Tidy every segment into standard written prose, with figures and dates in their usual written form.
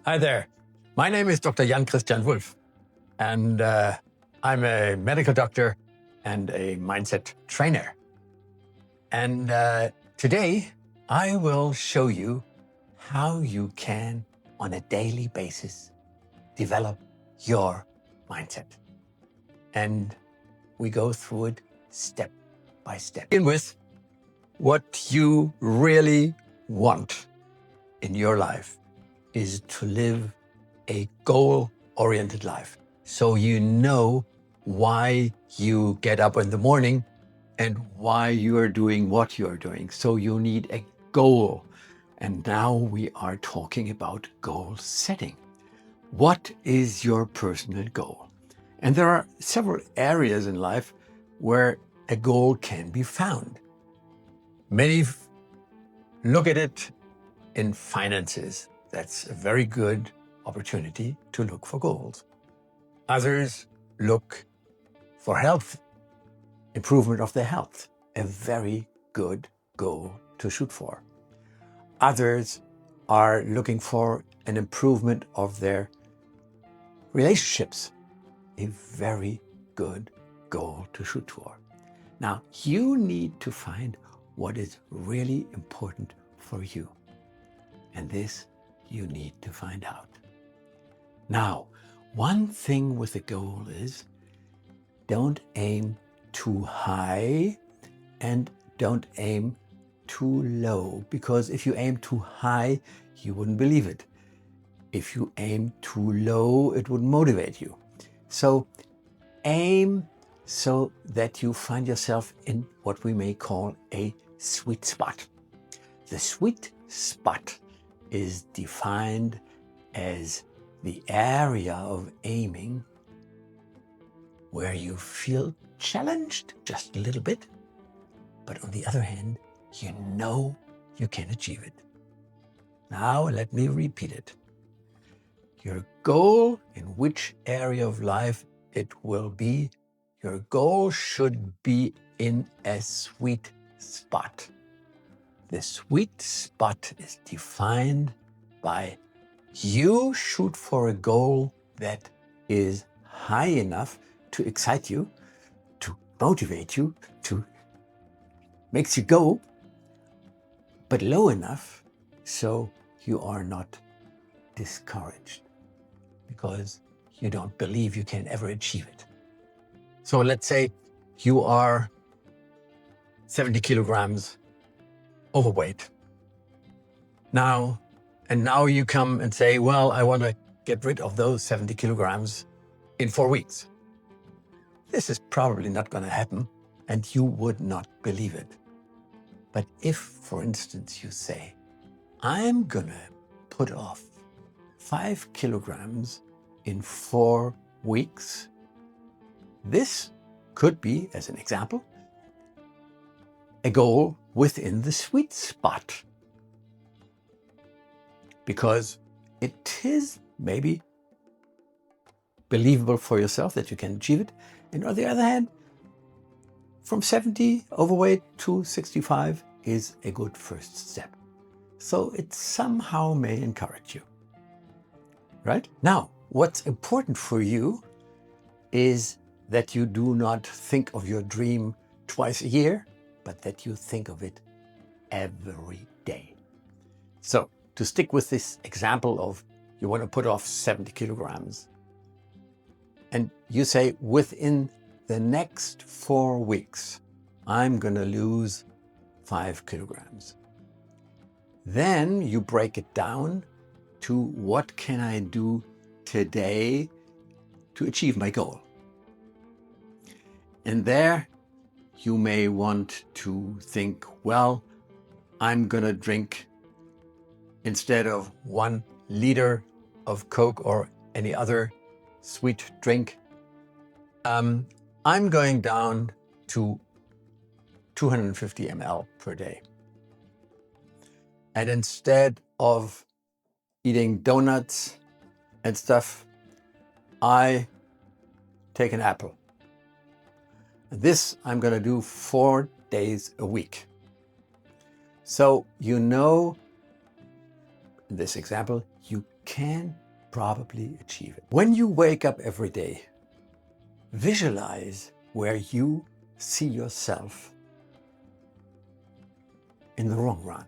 Hi there. My name is Dr. Jan Christian Wulff, and I'm a medical doctor and a mindset trainer. And today I will show you how you can, on a daily basis, develop your mindset. And we go through it step by step. Begin with what you really want in your life is to live a goal-oriented life. So you know why you get up in the morning and why you are doing what you are doing. So you need a goal. And now we are talking about goal setting. What is your personal goal? And there are several areas in life where a goal can be found. Many look at it in finances. That's a very good opportunity to look for goals. Others look for health, improvement of their health, a very good goal to shoot for. Others are looking for an improvement of their relationships, a very good goal to shoot for. Now, you need to find what is really important for you. And this you need to find out. Now, one thing with a goal is don't aim too high and don't aim too low, because if you aim too high, you wouldn't believe it. If you aim too low, it would motivate you. So aim so that you find yourself in what we may call a sweet spot. The sweet spot is defined as the area of aiming where you feel challenged just a little bit, but on the other hand, you know you can achieve it. Now, let me repeat it. Your goal, in which area of life it will be, your goal should be in a sweet spot. The sweet spot is defined by you shoot for a goal that is high enough to excite you, to motivate you, to makes you go, but low enough so you are not discouraged because you don't believe you can ever achieve it. So let's say you are 70 kilograms overweight. Now you come and say, well, I want to get rid of those 70 kilograms in 4 weeks. This is probably not going to happen, and you would not believe it. But if, for instance, you say, I'm going to put off 5 kilograms in 4 weeks, this could be, as an example, a goal within the sweet spot. Because it is maybe believable for yourself that you can achieve it. And on the other hand, from 70 overweight to 65 is a good first step. So it somehow may encourage you, right? Now, what's important for you is that you do not think of your dream twice a year, but that you think of it every day. So to stick with this example of you want to put off 70 kilograms, and you say within the next 4 weeks, I'm going to lose 5 kilograms. Then you break it down to what can I do today to achieve my goal. And there you may want to think, well, I'm going to drink, instead of 1 liter of Coke or any other sweet drink, I'm going down to 250 ml per day. And instead of eating donuts and stuff, I take an apple. This I'm going to do 4 days a week. So you know, in this example, you can probably achieve it. When you wake up every day, visualize where you see yourself in the long run.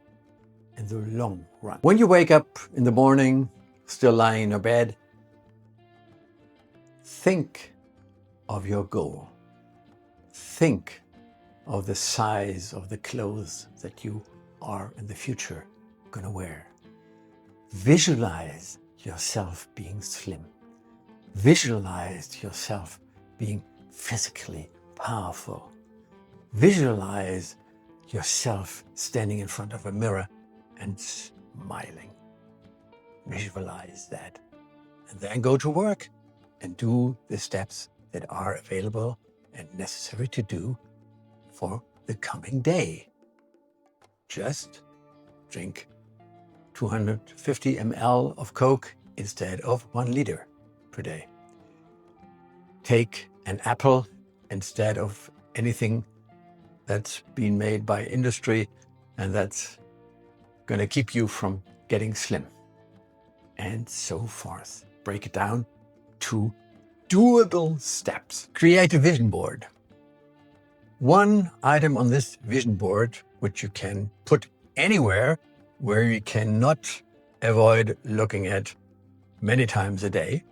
In the long run. When you wake up in the morning, still lying in your bed, think of your goal. Think of the size of the clothes that you are in the future going to wear. Visualize yourself being slim. Visualize yourself being physically powerful. Visualize yourself standing in front of a mirror and smiling. Visualize that. And then go to work and do the steps that are available and necessary to do for the coming day. Just drink 250 ml of Coke instead of 1 liter per day. Take an apple instead of anything that's been made by industry and that's going to keep you from getting slim, and so forth. Break it down to doable steps. Create a vision board. One item on this vision board, which you can put anywhere where you cannot avoid looking at many times a day.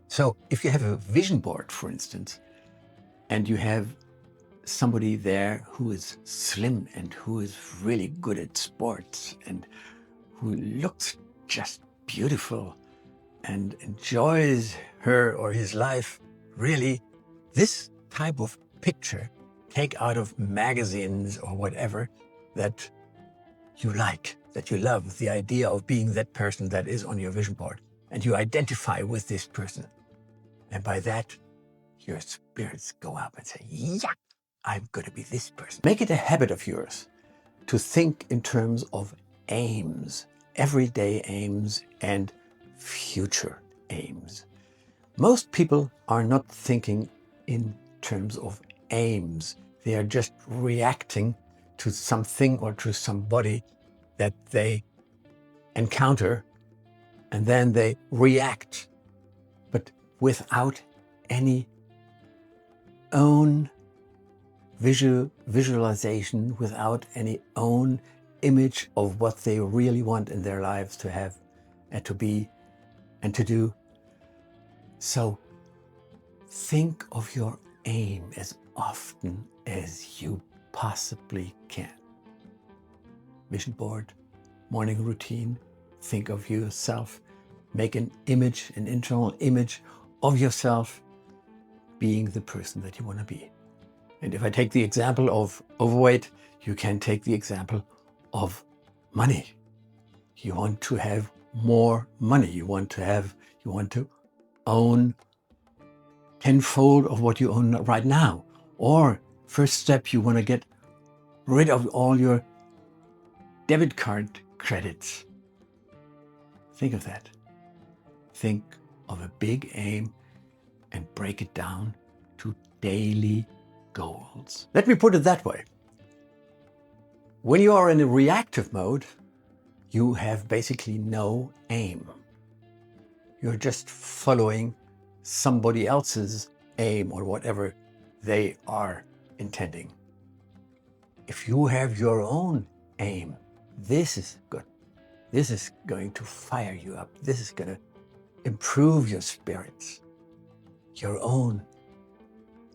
So if you have a vision board, for instance, and you have somebody there who is slim and who is really good at sports and who looks just beautiful and enjoys her or his life, really, this type of picture, take out of magazines or whatever that you like, that you love, the idea of being that person that is on your vision board, and you identify with this person. And by that, your spirits go up and say, yeah, I'm going to be this person. Make it a habit of yours to think in terms of aims, everyday aims and future aims. Most people are not thinking in terms of aims. They are just reacting to something or to somebody that they encounter, and then they react, but without any own visualization, without any own image of what they really want in their lives to have and to be and to do. So think of your aim as often as you possibly can. Vision board, morning routine, think of yourself, make an image, an internal image of yourself being the person that you want to be. And if I take the example of overweight, you can take the example of money. You want to have more money. You want to own tenfold of what you own right now. Or first step, you want to get rid of all your debit card credits. Think of that. Think of a big aim and break it down to daily goals. Let me put it that way. When you are in a reactive mode, you have basically no aim. You're just following somebody else's aim or whatever they are intending. If you have your own aim, this is good. This is going to fire you up. This is going to improve your spirits. Your own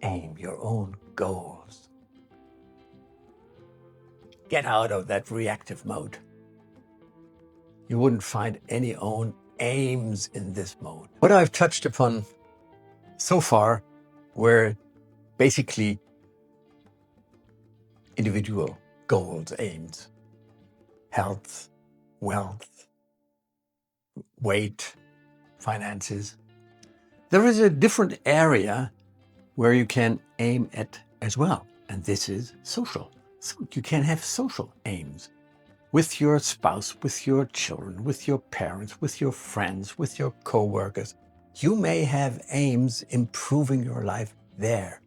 aim, your own goals. Get out of that reactive mode. You wouldn't find any own aims in this mode. What I've touched upon so far were basically individual goals, aims, health, wealth, weight, finances. There is a different area where you can aim at as well, and this is social. So you can have social aims with your spouse, with your children, with your parents, with your friends, with your co-workers. You may have aims improving your life there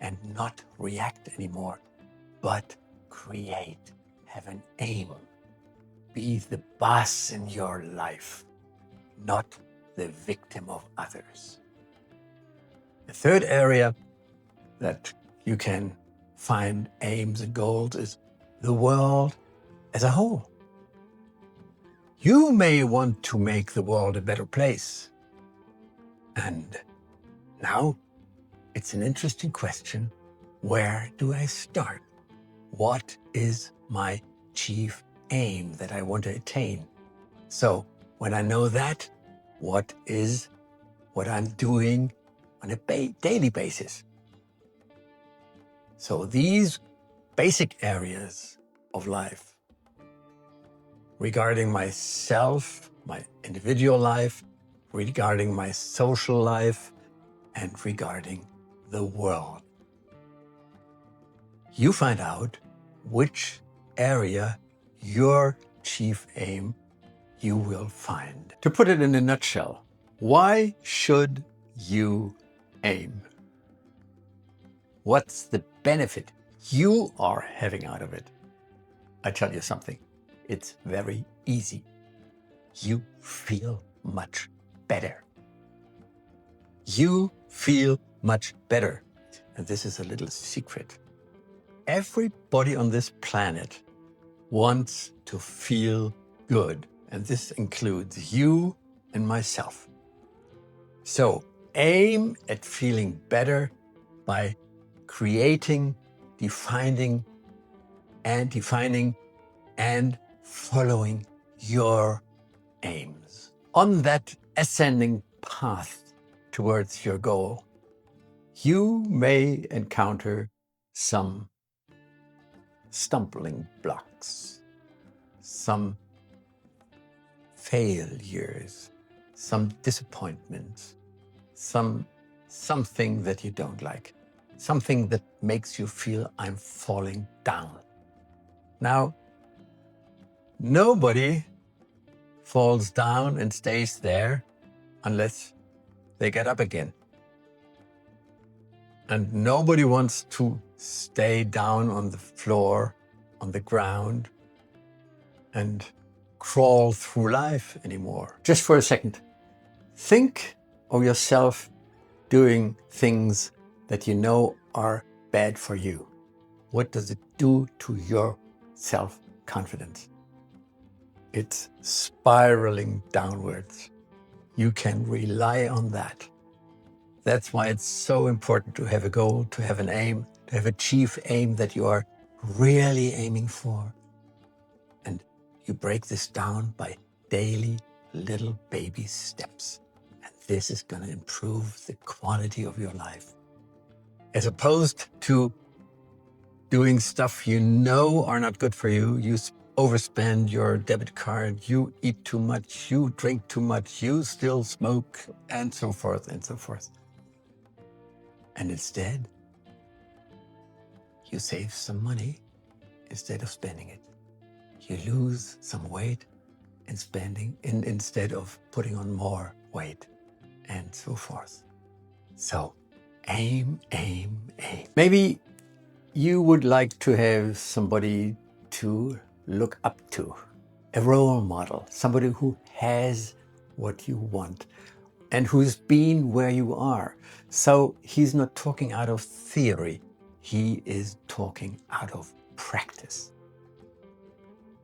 and not react anymore, but create, have an aim. Be the boss in your life. not the victim of others. The third area that you can find aims and goals is the world as a whole. You may want to make the world a better place. And now it's an interesting question. Where do I start? What is my chief aim that I want to attain? So when I know that, what is what I'm doing on a daily basis? So these basic areas of life regarding myself, my individual life, regarding my social life, and regarding the world. You find out which area, your chief aim, you will find. To put it in a nutshell, why should you aim? What's the benefit you are having out of it? I tell you something, it's very easy. You feel much better. You feel much better. And this is a little secret. Everybody on this planet wants to feel good. And this includes you and myself. So aim at feeling better by creating, defining and following your aims. On that ascending path towards your goal, you may encounter some stumbling blocks, some failures, some disappointments, something that you don't like, something that makes you feel I'm falling down. Now, nobody falls down and stays there unless they get up again. And nobody wants to stay down on the floor, on the ground, and crawl through life anymore. Just for a second, think of yourself doing things that you know are bad for you. What does it do to your self-confidence? It's spiraling downwards. You can rely on that. That's why it's so important to have a goal, to have an aim, to have a chief aim that you are really aiming for. And you break this down by daily little baby steps. And this is going to improve the quality of your life. As opposed to doing stuff you know are not good for you, you overspend your debit card, you eat too much, you drink too much, you still smoke, and so forth and so forth. And instead, you save some money instead of spending it. You lose some weight instead of putting on more weight, and so forth. So aim, aim, aim. Maybe you would like to have somebody to look up to, a role model, somebody who has what you want and who's been where you are. So he's not talking out of theory, he is talking out of practice.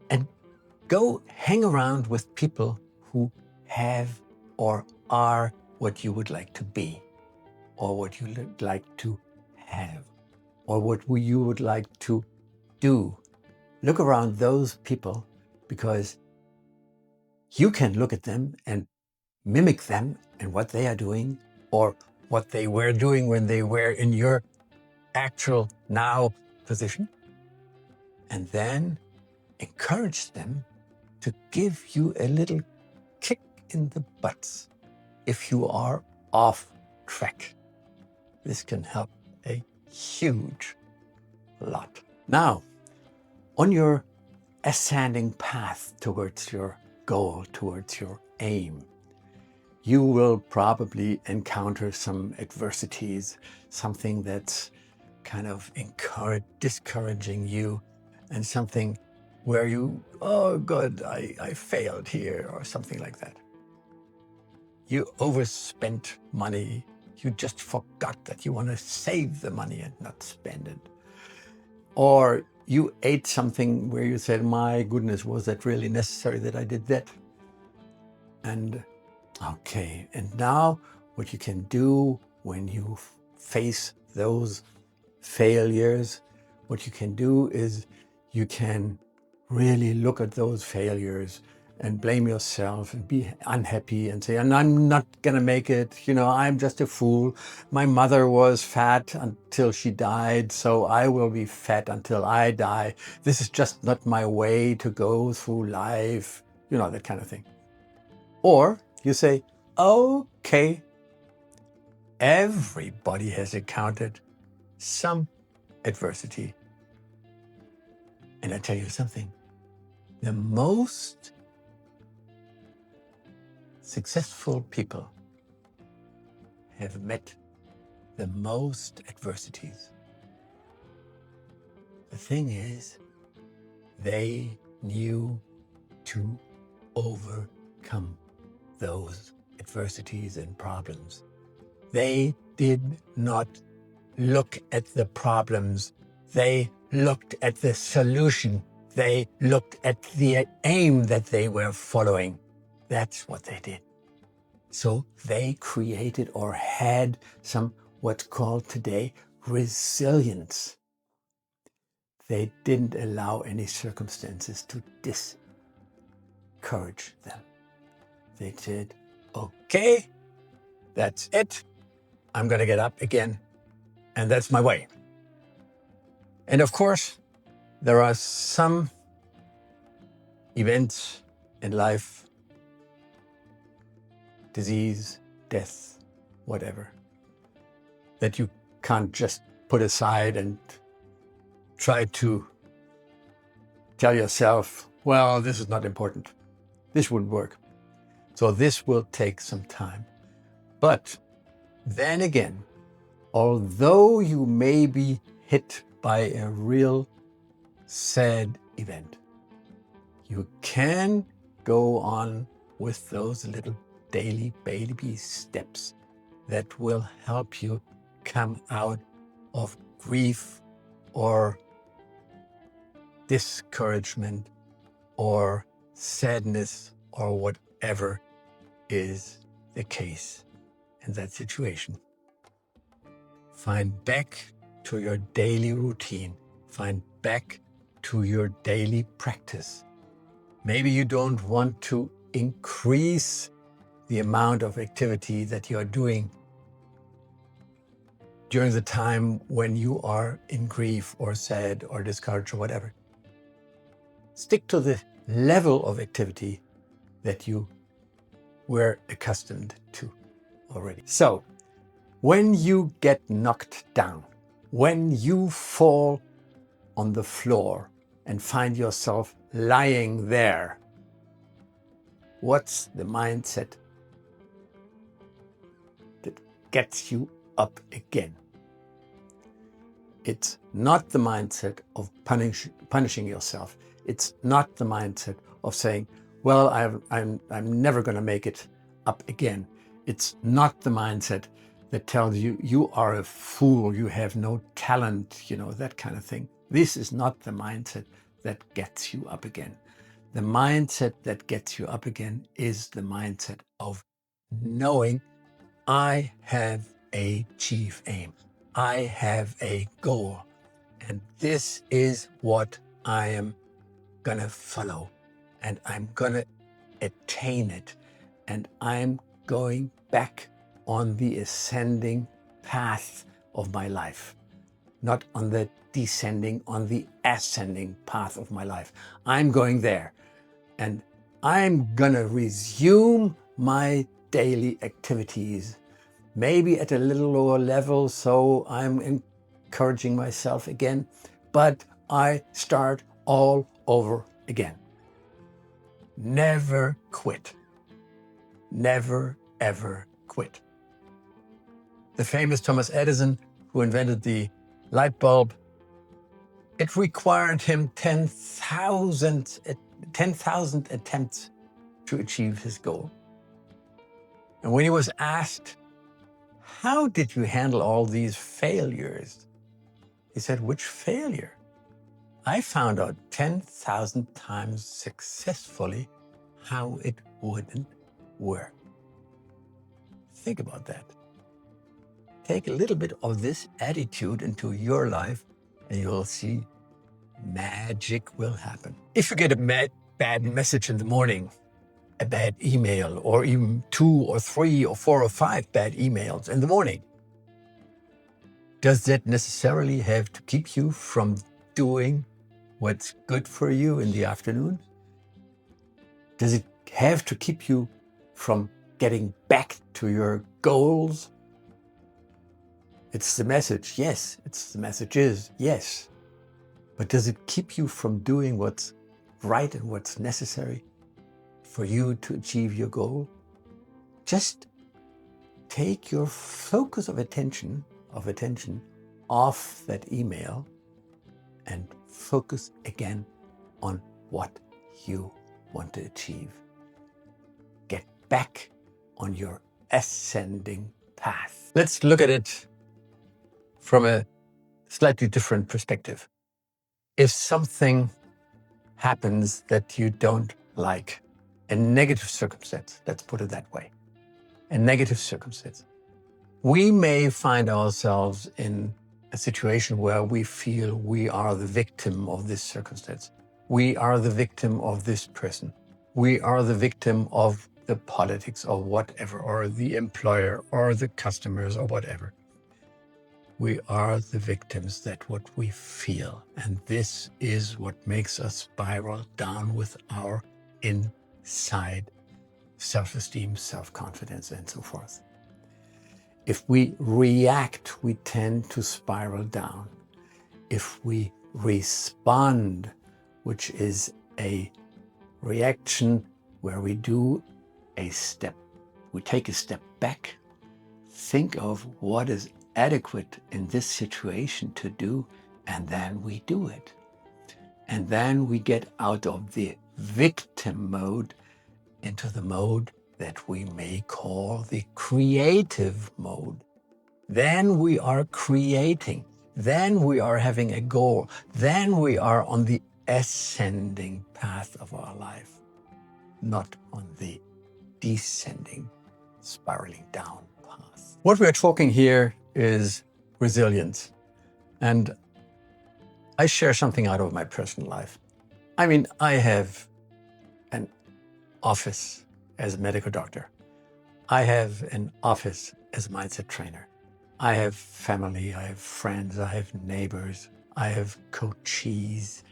And go hang around with people who have or are what you would like to be, or what you would like to have, or what you would like to do. Look around those people, because you can look at them and mimic them and what they are doing, or what they were doing when they were in your actual now position, and then encourage them to give you a little kick in the butts if you are off track. This can help a huge lot. Now, on your ascending path towards your goal, towards your aim, you will probably encounter some adversities, something that's kind of discouraging you, and something where you, oh God, I failed here, or something like that. you overspent money. You just forgot that you want to save the money and not spend it. Or you ate something where you said, my goodness, was that really necessary that I did that? And okay, and now what you can do when you face those failures, what you can do is you can really look at those failures and blame yourself and be unhappy and say, and I'm not gonna make it, I'm just a fool. My mother was fat until she died, so I will be fat until I die. This is just not my way to go through life, that kind of thing. Or you say, okay, everybody has encountered some adversity. And I tell you something, the most successful people have met the most adversities. The thing is, they knew to overcome those adversities and problems. They did not look at the problems. They looked at the solution. They looked at the aim that they were following. That's what they did. So they created or had some what's called today resilience. They didn't allow any circumstances to discourage them. They said, okay, that's it. I'm going to get up again. And that's my way. And of course, there are some events in life, disease, death, whatever, that you can't just put aside and try to tell yourself, well, this is not important. This wouldn't work. So this will take some time. But then again, although you may be hit by a real sad event, you can go on with those little daily baby steps that will help you come out of grief or discouragement or sadness or whatever is the case in that situation. Find back to your daily routine. Find back to your daily practice. Maybe you don't want to increase the amount of activity that you are doing during the time when you are in grief or sad or discouraged or whatever. Stick to the level of activity that you were accustomed to already. So, when you get knocked down, when you fall on the floor and find yourself lying there, what's the mindset that gets you up again? It's not the mindset of punishing yourself. It's not the mindset of saying, well, I'm never going to make it up again. It's not the mindset that tells you, you are a fool, you have no talent, that kind of thing. This is not the mindset that gets you up again. The mindset that gets you up again is the mindset of knowing I have a chief aim. I have a goal. And this is what I am going to follow. And I'm going to attain it. And I'm going back on the ascending path of my life, not on the descending, on the ascending path of my life. I'm going there, and I'm gonna resume my daily activities, maybe at a little lower level, so I'm encouraging myself again, but I start all over again. Never quit. Never, ever quit. The famous Thomas Edison, who invented the light bulb, it required him 10,000 attempts to achieve his goal. And when he was asked, how did you handle all these failures? He said, which failure? I found out 10,000 times successfully how it wouldn't work. Think about that. Take a little bit of this attitude into your life and you'll see magic will happen. If you get a bad message in the morning, a bad email, or even 2 or 3 or 4 or 5 bad emails in the morning, does that necessarily have to keep you from doing what's good for you in the afternoon? Does it have to keep you from getting back to your goals? It's the message, yes. It's the messages, yes. But does it keep you from doing what's right and what's necessary for you to achieve your goal? Just take your focus of attention off that email and focus again on what you want to achieve. Get back on your ascending path. Let's look at it from a slightly different perspective. If something happens that you don't like, a negative circumstance, let's put it that way, a negative circumstance, we may find ourselves in a situation where we feel we are the victim of this circumstance. We are the victim of this person. We are the victim of the politics or whatever, or the employer or the customers or whatever. We are the victims, that's what we feel. And this is what makes us spiral down with our inside self-esteem, self-confidence, and so forth. If we react, we tend to spiral down. If we respond, which is a reaction where we take a step back, think of what is adequate in this situation to do, and then we do it. And then we get out of the victim mode into the mode that we may call the creative mode. Then we are creating. Then we are having a goal. Then we are on the ascending path of our life, not on the descending, spiraling down path. What we are talking here is resilience. And I share something out of my personal life. I mean, I have an office as a medical doctor. I have an office as a mindset trainer. I have family, I have friends, I have neighbors, I have coachees,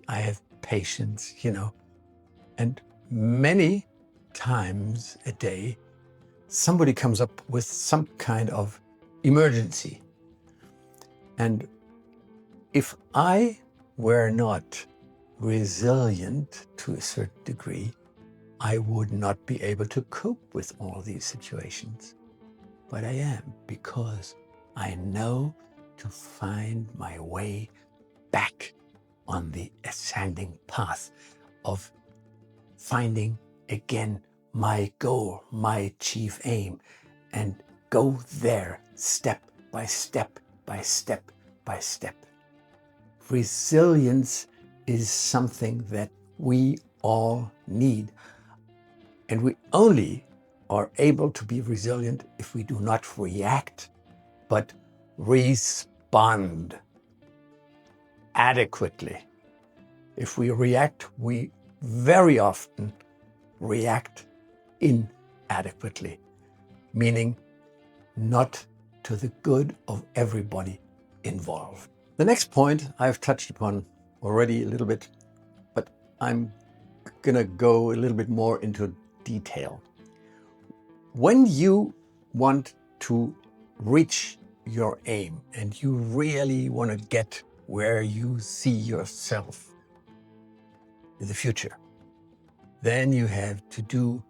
I have patients, and many times a day, somebody comes up with some kind of emergency. And if I were not resilient to a certain degree, I would not be able to cope with all these situations. But I am, because I know to find my way back on the ascending path of finding again my goal, my chief aim, and go there step by step by step by step. Resilience is something that we all need. And we only are able to be resilient if we do not react, but respond adequately. If we react, we very often react inadequately, meaning not to the good of everybody involved. The next point I've touched upon already a little bit, but I'm gonna go a little bit more into detail. When you want to reach your aim and you really want to get where you see yourself in the future, then you have to do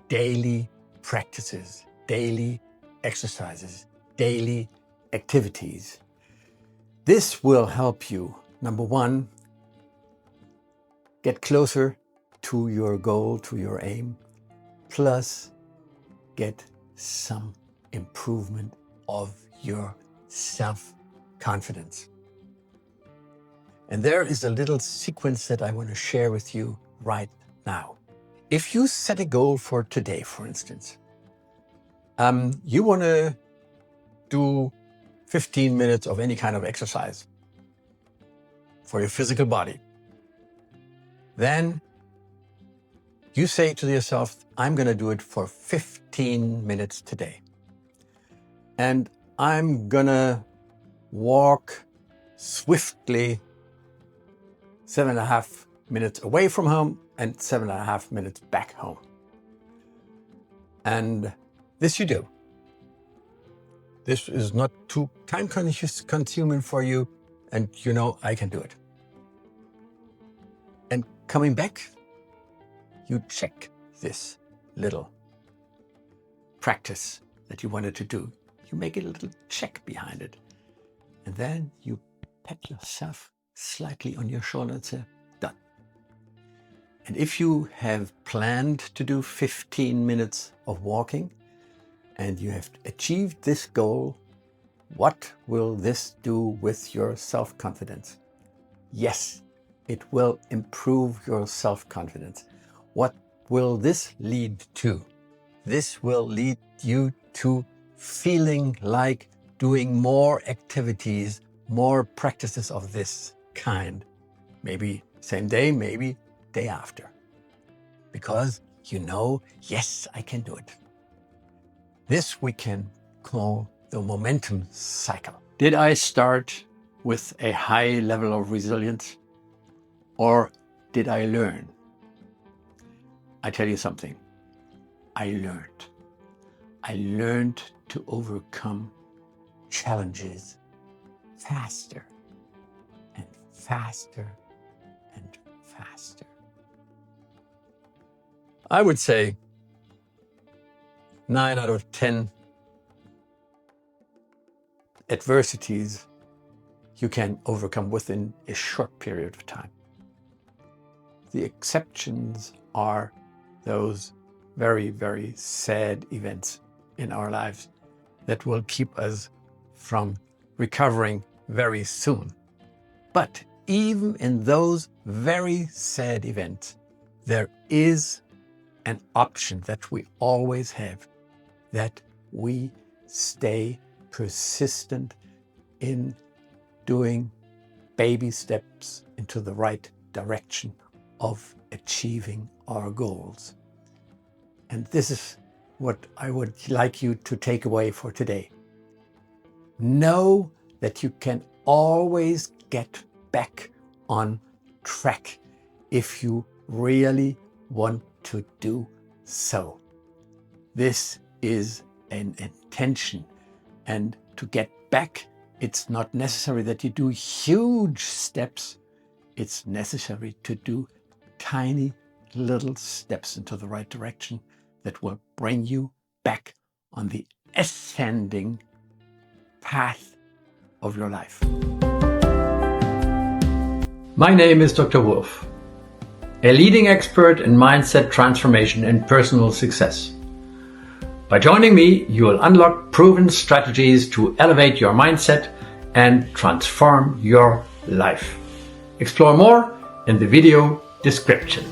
daily practices, daily exercises, daily activities. This will help you, number one, get closer to your goal, to your aim, plus get some improvement of your self-confidence. And there is a little sequence that I want to share with you right now. If you set a goal for today, for instance, you want to do 15 minutes of any kind of exercise for your physical body, then you say to yourself, I'm going to do it for 15 minutes today. And I'm going to walk swiftly 7.5 minutes away from home and 7.5 minutes back home. And this you do. This is not too time consuming for you, and you know I can do it. And coming back, you check this little practice that you wanted to do. You make a little check behind it. And then you pat yourself slightly on your shoulder and say, done. And if you have planned to do 15 minutes of walking and you have achieved this goal, what will this do with your self-confidence? Yes, it will improve your self-confidence. What will this lead to? This will lead you to feeling like doing more activities, more practices of this kind. Maybe same day, maybe day after. Because you know, yes, I can do it. This we can call the momentum cycle. Did I start with a high level of resilience, or did I learn? I tell you something, I learned. I learned to overcome challenges faster and faster and faster. I would say 9 out of 10 adversities you can overcome within a short period of time. The exceptions are those very, very sad events in our lives that will keep us from recovering very soon. But even in those very sad events, there is an option that we always have, that we stay persistent in doing baby steps into the right direction of achieving our goals. And this is what I would like you to take away for today. Know that you can always get back on track if you really want to do so. This is an intention, and to get back, it's not necessary that you do huge steps. It's necessary to do tiny little steps into the right direction that will bring you back on the ascending path of your life. My name is Dr. Wulff, a leading expert in mindset transformation and personal success. By joining me, you will unlock proven strategies to elevate your mindset and transform your life. Explore more in the video description.